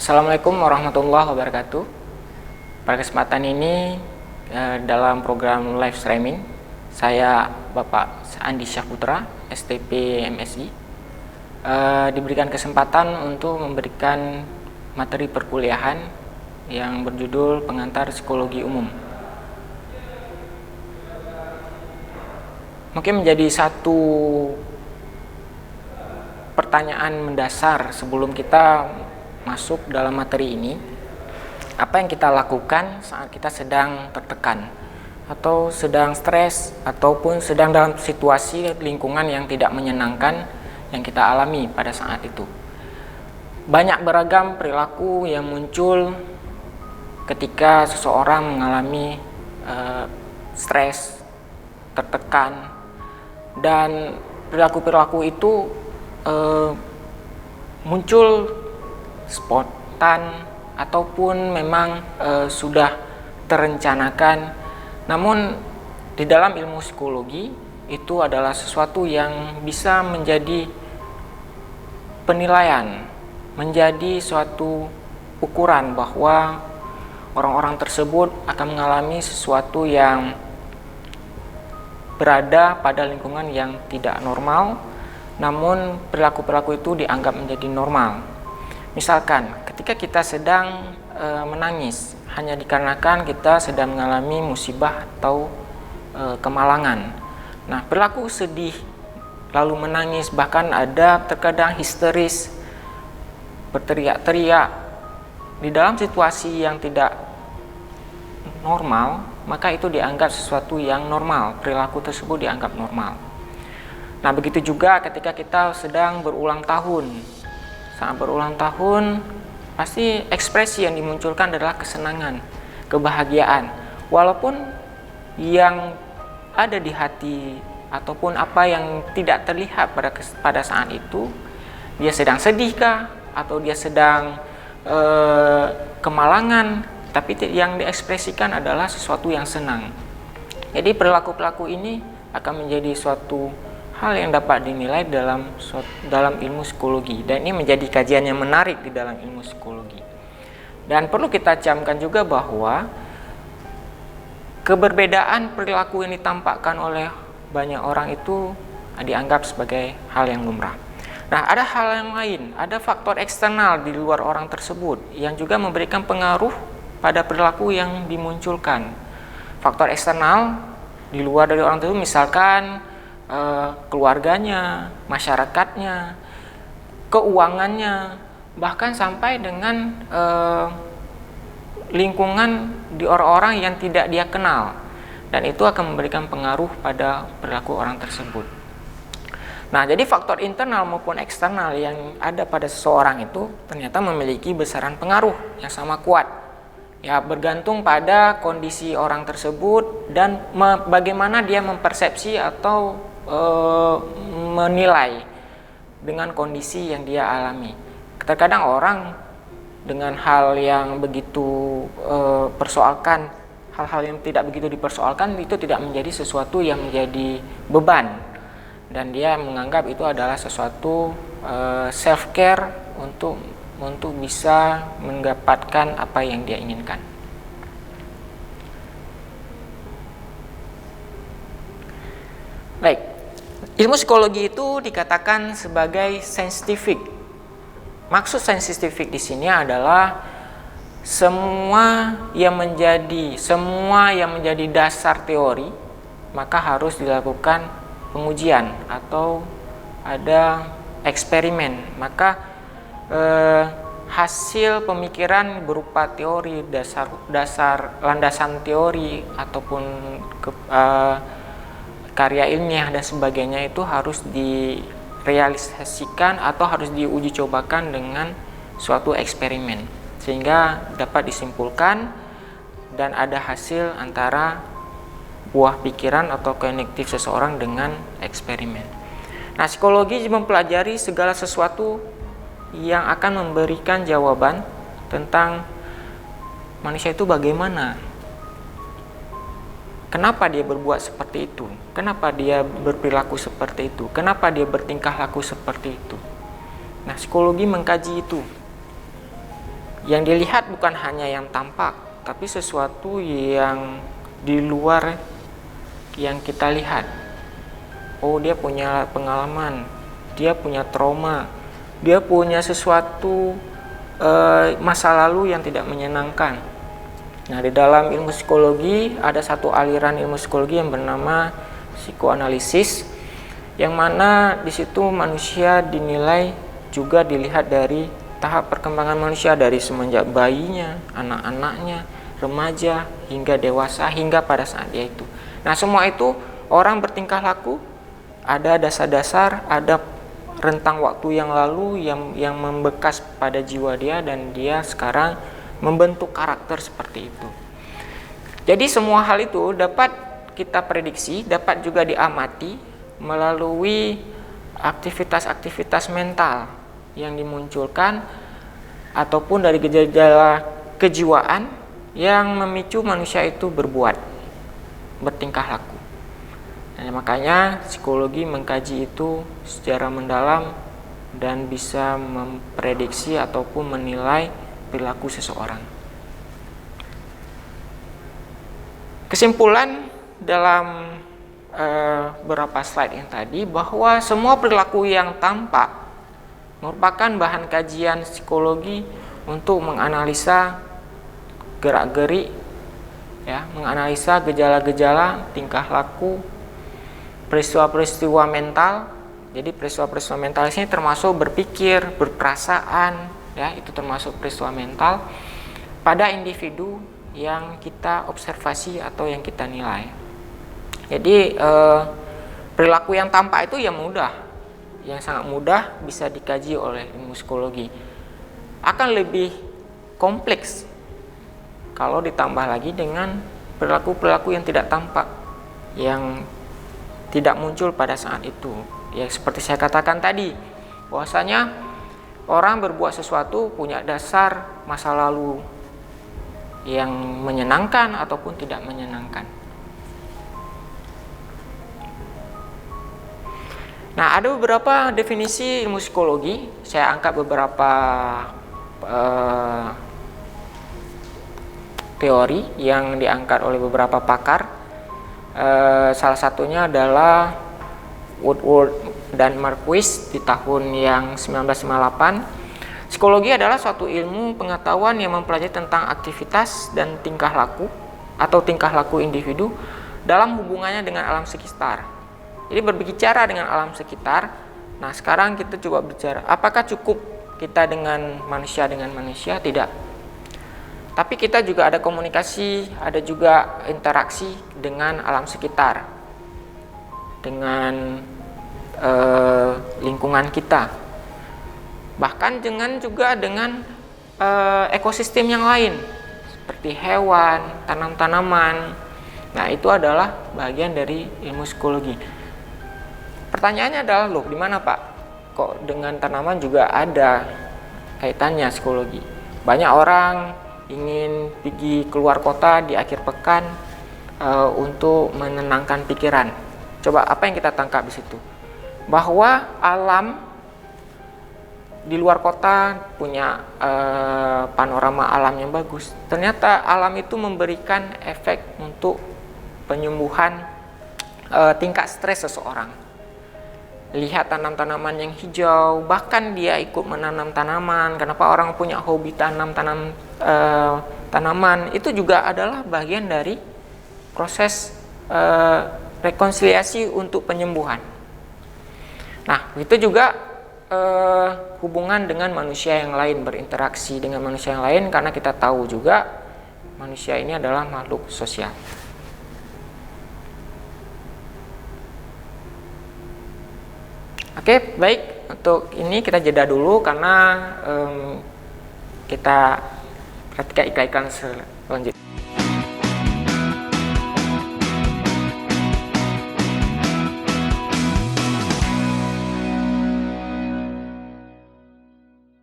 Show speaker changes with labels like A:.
A: Assalamualaikum warahmatullahi wabarakatuh. Pada kesempatan ini dalam program live streaming, saya Bapak Andi Syahputra, STP MSI, diberikan kesempatan untuk memberikan materi perkuliahan yang berjudul Pengantar Psikologi Umum. Mungkin menjadi satu pertanyaan mendasar sebelum kita masuk dalam materi ini, apa yang kita lakukan saat kita sedang tertekan atau sedang stres ataupun sedang dalam situasi lingkungan yang tidak menyenangkan yang kita alami pada saat itu. Banyak beragam perilaku yang muncul ketika seseorang mengalami stres, tertekan, dan perilaku-perilaku itu muncul spontan ataupun memang sudah terencanakan. Namun di dalam ilmu psikologi itu adalah sesuatu yang bisa menjadi penilaian, menjadi suatu ukuran bahwa orang-orang tersebut akan mengalami sesuatu yang berada pada lingkungan yang tidak normal, namun perilaku-perilaku itu dianggap menjadi normal. Misalkan ketika kita sedang menangis hanya dikarenakan kita sedang mengalami musibah atau kemalangan. Nah, perilaku sedih lalu menangis, bahkan ada terkadang histeris, berteriak-teriak di dalam situasi yang tidak normal, maka itu dianggap sesuatu yang normal, perilaku tersebut dianggap normal. Nah, begitu juga ketika kita sedang berulang tahun. Saat berulang tahun, pasti ekspresi yang dimunculkan adalah kesenangan, kebahagiaan. Walaupun yang ada di hati ataupun apa yang tidak terlihat pada saat itu, dia sedang sedihkah atau dia sedang kemalangan, tapi yang diekspresikan adalah sesuatu yang senang. Jadi perilaku-perilaku ini akan menjadi suatu hal yang dapat dinilai dalam ilmu psikologi, dan ini menjadi kajian yang menarik di dalam ilmu psikologi. Dan perlu kita camkan juga bahwa keberbedaan perilaku yang ditampakkan oleh banyak orang itu dianggap sebagai hal yang lumrah. Nah, ada hal yang lain, ada faktor eksternal di luar orang tersebut yang juga memberikan pengaruh pada perilaku yang dimunculkan. Faktor eksternal di luar dari orang tersebut, misalkan keluarganya, masyarakatnya, keuangannya, bahkan sampai dengan lingkungan di orang-orang yang tidak dia kenal, dan itu akan memberikan pengaruh pada perilaku orang tersebut. Nah, jadi faktor internal maupun eksternal yang ada pada seseorang itu ternyata memiliki besaran pengaruh yang sama kuat. Ya, bergantung pada kondisi orang tersebut dan bagaimana dia mempersepsi atau menilai dengan kondisi yang dia alami. Terkadang orang dengan hal yang begitu persoalkan, hal-hal yang tidak begitu dipersoalkan itu tidak menjadi sesuatu yang menjadi beban, dan dia menganggap itu adalah sesuatu self care untuk bisa mendapatkan apa yang dia inginkan. Baik, ilmu psikologi itu dikatakan sebagai scientific. Maksud scientific di sini adalah semua yang menjadi dasar teori maka harus dilakukan pengujian atau ada eksperimen. Maka hasil pemikiran berupa teori, dasar landasan teori ataupun karya ilmiah dan sebagainya itu harus direalisasikan atau harus diuji cobakan dengan suatu eksperimen sehingga dapat disimpulkan dan ada hasil antara buah pikiran atau kognitif seseorang dengan eksperimen. Nah, psikologi mempelajari segala sesuatu yang akan memberikan jawaban tentang manusia itu bagaimana. Kenapa dia berbuat seperti itu? Kenapa dia berperilaku seperti itu? Kenapa dia bertingkah laku seperti itu? Nah, psikologi mengkaji itu. Yang dilihat bukan hanya yang tampak, tapi sesuatu yang di luar yang kita lihat. Oh, dia punya pengalaman, dia punya trauma, dia punya sesuatu masa lalu yang tidak menyenangkan. Nah, di dalam ilmu psikologi ada satu aliran ilmu psikologi yang bernama psikoanalisis, yang mana di situ manusia dinilai juga dilihat dari tahap perkembangan manusia, dari semenjak bayinya, anak-anaknya, remaja, hingga dewasa, hingga pada saat dia itu. Nah, semua itu orang bertingkah laku, ada dasar-dasar, ada rentang waktu yang lalu yang membekas pada jiwa dia, dan dia sekarang membentuk karakter seperti itu. Jadi semua hal itu dapat kita prediksi, dapat juga diamati melalui aktivitas-aktivitas mental yang dimunculkan ataupun dari gejala kejiwaan yang memicu manusia itu bertingkah laku. Nah, makanya psikologi mengkaji itu secara mendalam dan bisa memprediksi ataupun menilai perilaku seseorang. Kesimpulan dalam beberapa slide yang tadi, bahwa semua perilaku yang tampak merupakan bahan kajian psikologi untuk menganalisa gerak-gerik, ya, menganalisa gejala-gejala tingkah laku, peristiwa-peristiwa mental. Jadi peristiwa-peristiwa mental ini termasuk berpikir, berperasaan, ya, itu termasuk peristiwa mental pada individu yang kita observasi atau yang kita nilai. Jadi perilaku yang tampak itu yang mudah, yang sangat mudah bisa dikaji oleh ilmu psikologi. Akan lebih kompleks kalau ditambah lagi dengan perilaku-perilaku yang tidak tampak, yang tidak muncul pada saat itu. Ya, seperti saya katakan tadi, bahwasanya orang berbuat sesuatu punya dasar masa lalu yang menyenangkan ataupun tidak menyenangkan. Nah, ada beberapa definisi ilmu psikologi. Saya angkat beberapa teori yang diangkat oleh beberapa pakar. Salah satunya adalah Woodward dan Marquis di tahun yang 1958. Psikologi adalah suatu ilmu pengetahuan yang mempelajari tentang aktivitas dan tingkah laku atau tingkah laku individu dalam hubungannya dengan alam sekitar. Jadi berbicara dengan alam sekitar. Nah, sekarang kita coba bicara, apakah cukup kita dengan manusia? Tidak. Tapi kita juga ada komunikasi, ada juga interaksi dengan alam sekitar, dengan lingkungan kita, bahkan juga dengan ekosistem yang lain seperti hewan, tanam-tanaman. Nah, itu adalah bagian dari ilmu psikologi. Pertanyaannya adalah, loh, di mana Pak? Kok dengan tanaman juga ada kaitannya psikologi? Banyak orang ingin pergi keluar kota di akhir pekan untuk menenangkan pikiran. Coba apa yang kita tangkap di situ? Bahwa alam di luar kota punya panorama alam yang bagus. Ternyata alam itu memberikan efek untuk penyembuhan tingkat stres seseorang. Lihat tanam-tanaman yang hijau, bahkan dia ikut menanam tanaman. Kenapa orang punya hobi tanaman? Itu juga adalah bagian dari proses rekonsiliasi untuk penyembuhan. Nah, itu juga hubungan dengan manusia yang lain, berinteraksi dengan manusia yang lain, karena kita tahu juga manusia ini adalah makhluk sosial. Oke, baik. Untuk ini kita jeda dulu karena kita perhatikan iklan selanjutnya.